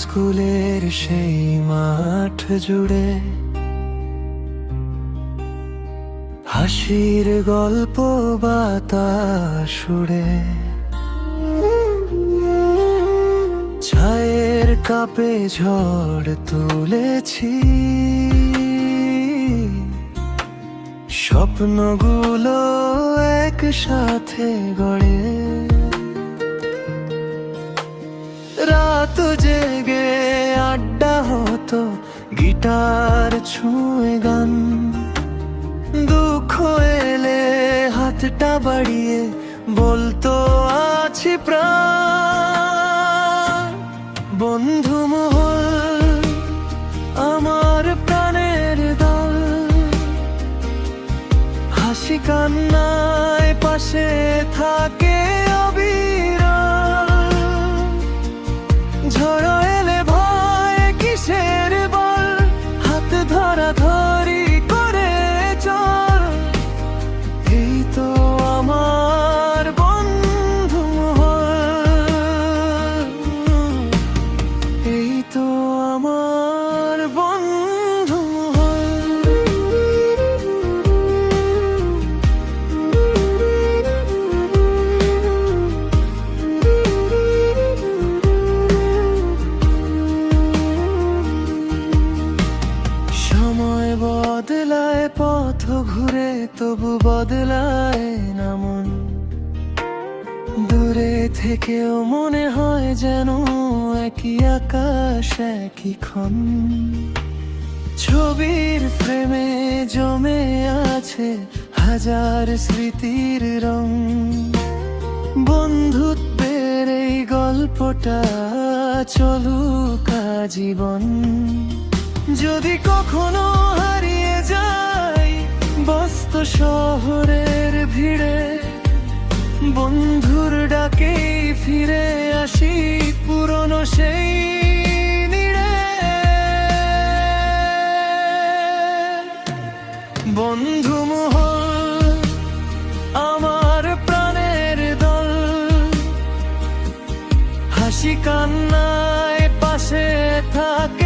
স্কুলের সেই মাঠ জুড়ে হাসির গল্প বাতাস উড়ে, চায়ের কাপে ঝড় তুলেছি, স্বপ্নগুলো একসাথে গড়ে। রাত জেগে আড্ডা হতো, গিটার ছুঁয়ে গান, দুঃখ এলে হাতটা বাড়িয়ে বলতো আছি প্রাণ। বন্ধু মহল আমার প্রাণের দল, হাসি কান্নায় পাশে থাকে অবিরল। ঝড় এলে ভয় কিসের বল, হাত ধরা ধরি করে চল। এই তো আমার বন্ধু মহল, এই তো আমার বন্ধু মহল। সময় বদলায় পথ ঘুরে, তবু বদলায় না মন। দূরে থেকেও মনে হয় যেন একই আকাশ একই ক্ষণ। ছবির ফ্রেমে জমে আছে হাজার স্মৃতির রং। বন্ধুত্বের এই গল্পটা চলুক আজীবন। যদি কখনো হারিয়ে যাই ব্যস্ত শহরের ভিড়ে, বন্ধুর ডাকেই ফিরে আসি পুরনো সেই নীড়ে। বন্ধু মহল আমার প্রাণের দল, হাসি কান্নায় পাশে থাকে